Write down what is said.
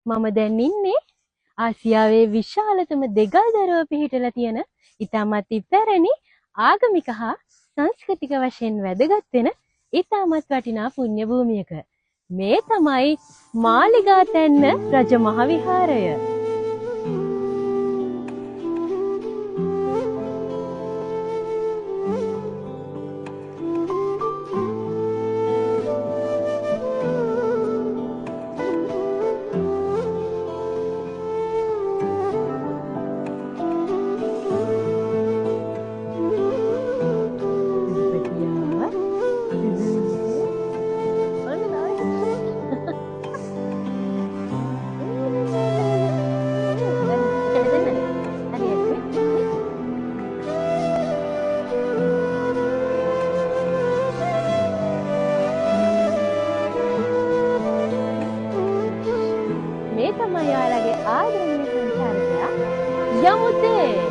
මම දැන් ඉන්නේ ආසියාවේ විශාලතම දෙගල් දරුව පිහිටලා තියෙන ඉතාමත් ඉපැරණි ආගමික හා සංස්කෘතික වශයෙන් වැදගත් වෙන ඉතාමත් වටිනා පුණ්‍ය භූමියක. මේ තමයි මාලිගාතැන්න රජමහා විහාරය. මේ තමයි ඔයාලගේ ආදරණීය සංචාරකයා යමුතේ.